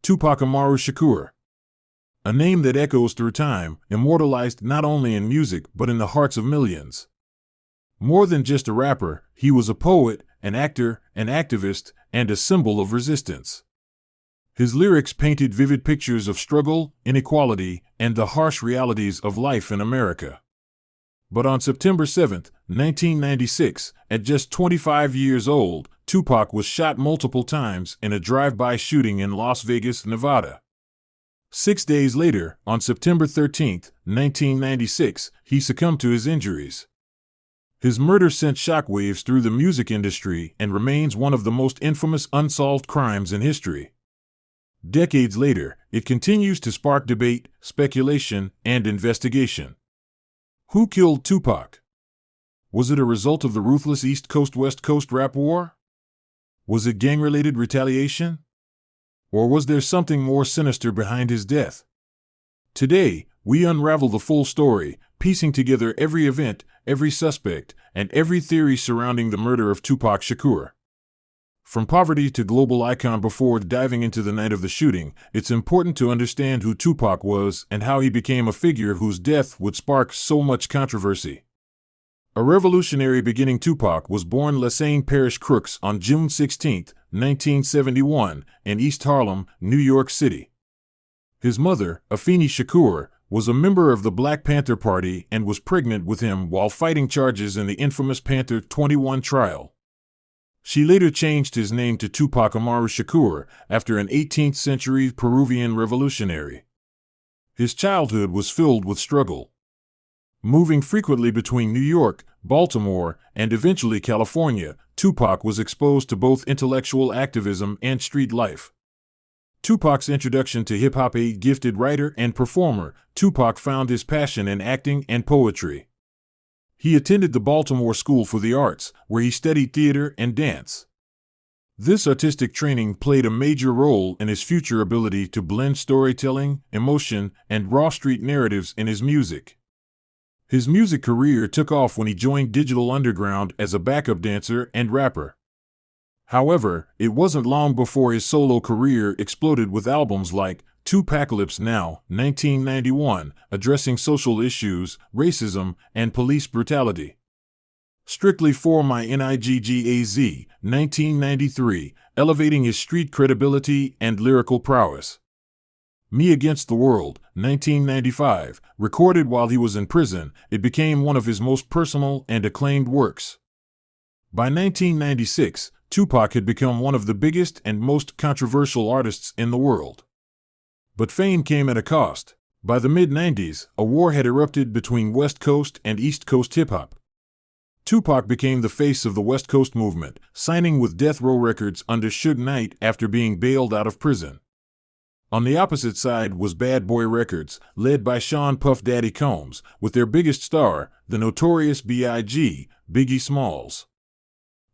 Tupac Amaru Shakur. A name that echoes through time, immortalized not only in music but in the hearts of millions. More than just a rapper, he was a poet, an actor, an activist, and a symbol of resistance. His lyrics painted vivid pictures of struggle, inequality, and the harsh realities of life in America. But on September 7, 1996, at just 25 years old, Tupac was shot multiple times in a drive-by shooting in Las Vegas, Nevada. 6 days later, on September 13, 1996, he succumbed to his injuries. His murder sent shockwaves through the music industry and remains one of the most infamous unsolved crimes in history. Decades later, it continues to spark debate, speculation, and investigation. Who killed Tupac? Was it a result of the ruthless East Coast-West Coast rap war? Was it gang-related retaliation? Or was there something more sinister behind his death? Today, we unravel the full story, piecing together every event, every suspect, and every theory surrounding the murder of Tupac Shakur. From poverty to global icon. Before diving into the night of the shooting, it's important to understand who Tupac was and how he became a figure whose death would spark so much controversy. A revolutionary beginning. Tupac was born Lesane Parish Crooks on June 16, 1971, in East Harlem, New York City. His mother, Afeni Shakur, was a member of the Black Panther Party and was pregnant with him while fighting charges in the infamous Panther 21 trial. She later changed his name to Tupac Amaru Shakur after an 18th-century Peruvian revolutionary. His childhood was filled with struggle. Moving frequently between New York, Baltimore, and eventually California, Tupac was exposed to both intellectual activism and street life. Tupac's introduction to hip-hop. A gifted writer and performer, Tupac found his passion in acting and poetry. He attended the Baltimore School for the Arts, where he studied theater and dance. This artistic training played a major role in his future ability to blend storytelling, emotion, and raw street narratives in his music. His music career took off when he joined Digital Underground as a backup dancer and rapper. However, it wasn't long before his solo career exploded with albums like Tupacalypse Now, 1991, addressing social issues, racism, and police brutality. Strictly for My Niggaz, 1993, elevating his street credibility and lyrical prowess. Me Against the World, 1995, recorded while he was in prison, it became one of his most personal and acclaimed works. By 1996, Tupac had become one of the biggest and most controversial artists in the world. But fame came at a cost. By the mid-90s, a war had erupted between West Coast and East Coast hip-hop. Tupac became the face of the West Coast movement, signing with Death Row Records under Suge Knight after being bailed out of prison. On the opposite side was Bad Boy Records, led by Sean Puff Daddy Combs, with their biggest star, the notorious B.I.G., Biggie Smalls.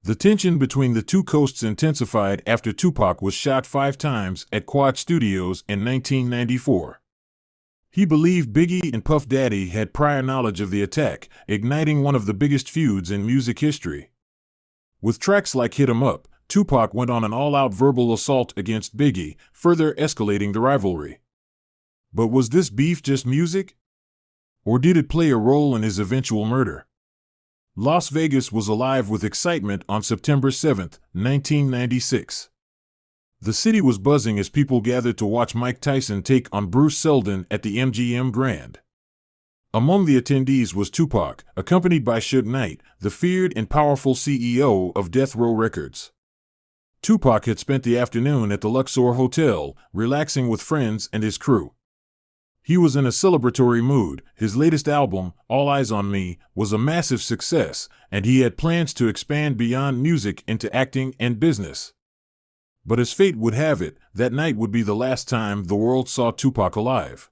The tension between the two coasts intensified after Tupac was shot 5 times at Quad Studios in 1994. He believed Biggie and Puff Daddy had prior knowledge of the attack, igniting one of the biggest feuds in music history. With tracks like Hit 'Em Up, Tupac went on an all-out verbal assault against Biggie, further escalating the rivalry. But was this beef just music? Or did it play a role in his eventual murder? Las Vegas was alive with excitement on September 7, 1996. The city was buzzing as people gathered to watch Mike Tyson take on Bruce Seldon at the MGM Grand. Among the attendees was Tupac, accompanied by Suge Knight, the feared and powerful CEO of Death Row Records. Tupac had spent the afternoon at the Luxor Hotel, relaxing with friends and his crew. He was in a celebratory mood. His latest album, All Eyes on Me, was a massive success, and he had plans to expand beyond music into acting and business. But as fate would have it, that night would be the last time the world saw Tupac alive.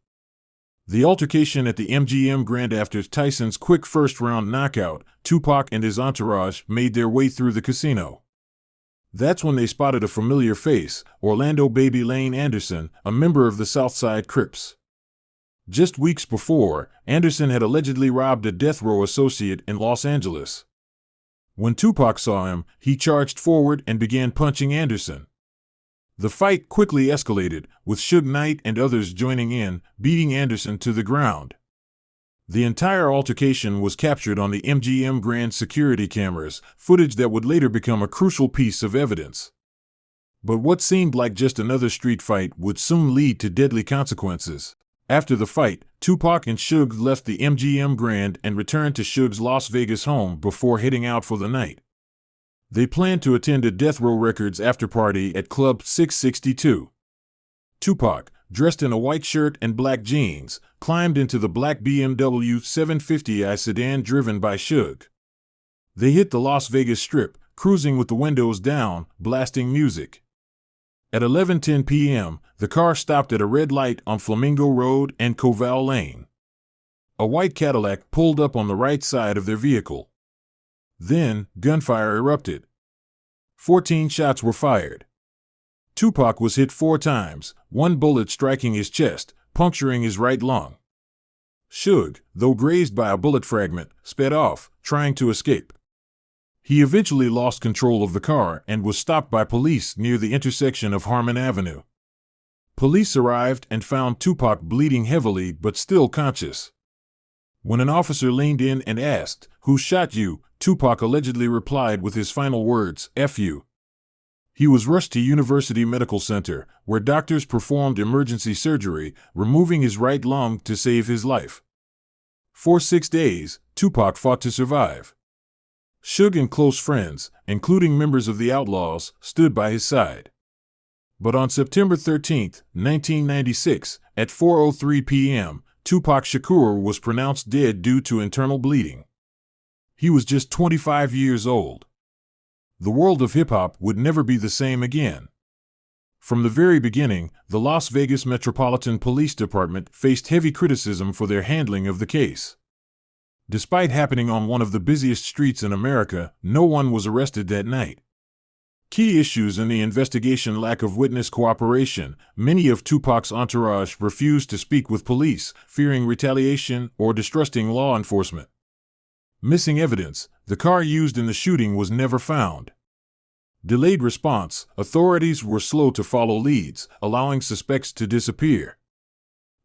The altercation at the MGM Grand. After Tyson's quick first-round knockout, Tupac and his entourage made their way through the casino. That's when they spotted a familiar face, Orlando Baby Lane Anderson, a member of the Southside Crips. Just weeks before, Anderson had allegedly robbed a Death Row associate in Los Angeles. When Tupac saw him, he charged forward and began punching Anderson. The fight quickly escalated, with Suge Knight and others joining in, beating Anderson to the ground. The entire altercation was captured on the MGM Grand security cameras, footage that would later become a crucial piece of evidence. But what seemed like just another street fight would soon lead to deadly consequences. After the fight, Tupac and Suge left the MGM Grand and returned to Suge's Las Vegas home before heading out for the night. They planned to attend a Death Row Records after-party at Club 662. Tupac, dressed in a white shirt and black jeans, climbed into the black BMW 750i sedan driven by Suge. They hit the Las Vegas Strip, cruising with the windows down, blasting music. At 11:10 p.m., the car stopped at a red light on Flamingo Road and Covell Lane. A white Cadillac pulled up on the right side of their vehicle. Then, gunfire erupted. 14 shots were fired. Tupac was hit 4 times, one bullet striking his chest, puncturing his right lung. Suge, though grazed by a bullet fragment, sped off, trying to escape. He eventually lost control of the car and was stopped by police near the intersection of Harmon Avenue. Police arrived and found Tupac bleeding heavily but still conscious. When an officer leaned in and asked, "Who shot you?" Tupac allegedly replied with his final words, "F you." He was rushed to University Medical Center, where doctors performed emergency surgery, removing his right lung to save his life. For 6 days, Tupac fought to survive. Suge and close friends, including members of the Outlaws, stood by his side. But on September 13, 1996, at 4:03 p.m., Tupac Shakur was pronounced dead due to internal bleeding. He was just 25 years old. The world of hip-hop would never be the same again. From the very beginning, the Las Vegas Metropolitan Police Department faced heavy criticism for their handling of the case. Despite happening on one of the busiest streets in America, no one was arrested that night. Key issues in the investigation: lack of witness cooperation. Many of Tupac's entourage refused to speak with police, fearing retaliation or distrusting law enforcement. Missing evidence: the car used in the shooting was never found. Delayed response: authorities were slow to follow leads, allowing suspects to disappear.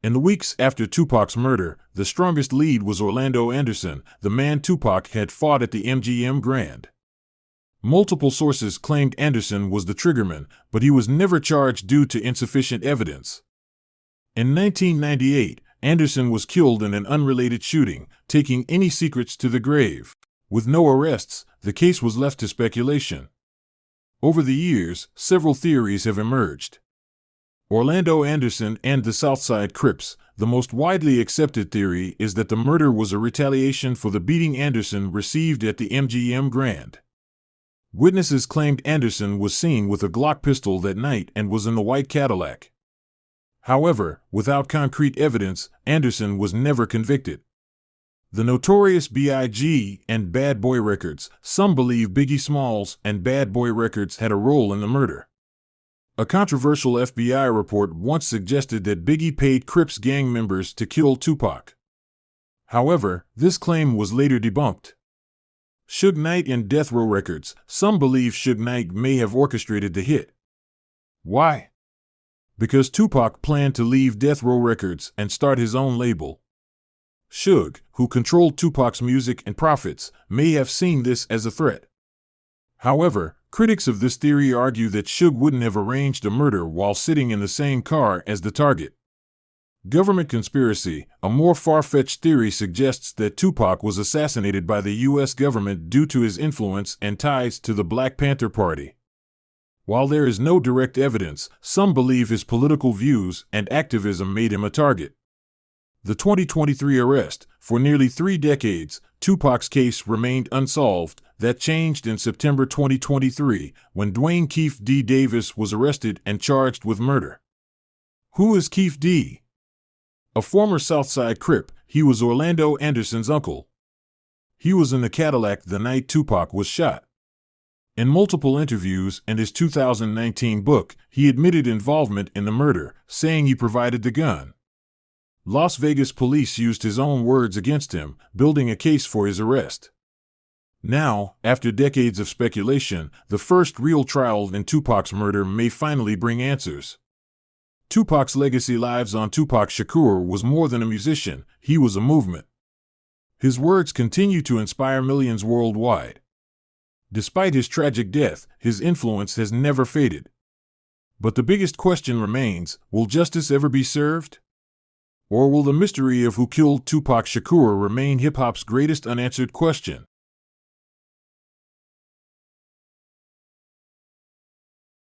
In the weeks after Tupac's murder, the strongest lead was Orlando Anderson, the man Tupac had fought at the MGM Grand. Multiple sources claimed Anderson was the triggerman, but he was never charged due to insufficient evidence. In 1998, Anderson was killed in an unrelated shooting, taking any secrets to the grave. With no arrests, the case was left to speculation. Over the years, several theories have emerged. Orlando Anderson and the Southside Crips. The most widely accepted theory is that the murder was a retaliation for the beating Anderson received at the MGM Grand. Witnesses claimed Anderson was seen with a Glock pistol that night and was in the white Cadillac. However, without concrete evidence, Anderson was never convicted. The Notorious B.I.G. and Bad Boy Records. Some believe Biggie Smalls and Bad Boy Records had a role in the murder. A controversial FBI report once suggested that Biggie paid Crips gang members to kill Tupac. However, this claim was later debunked. Suge Knight and Death Row Records. Some believe Suge Knight may have orchestrated the hit. Why? Because Tupac planned to leave Death Row Records and start his own label. Suge, who controlled Tupac's music and profits, may have seen this as a threat. However, critics of this theory argue that Suge wouldn't have arranged a murder while sitting in the same car as the target. Government conspiracy. A more far-fetched theory suggests that Tupac was assassinated by the U.S. government due to his influence and ties to the Black Panther Party. While there is no direct evidence, some believe his political views and activism made him a target. The 2023 arrest. For nearly 3 decades, Tupac's case remained unsolved. That changed in September 2023, when Dwayne Keefe D. Davis was arrested and charged with murder. Who is Keefe D.? A former Southside Crip, he was Orlando Anderson's uncle. He was in the Cadillac the night Tupac was shot. In multiple interviews and his 2019 book, he admitted involvement in the murder, saying he provided the gun. Las Vegas police used his own words against him, building a case for his arrest. Now, after decades of speculation, the first real trial in Tupac's murder may finally bring answers. Tupac's legacy lives on. Tupac Shakur was more than a musician, he was a movement. His words continue to inspire millions worldwide. Despite his tragic death, his influence has never faded. But the biggest question remains, will justice ever be served? Or will the mystery of who killed Tupac Shakur remain hip-hop's greatest unanswered question?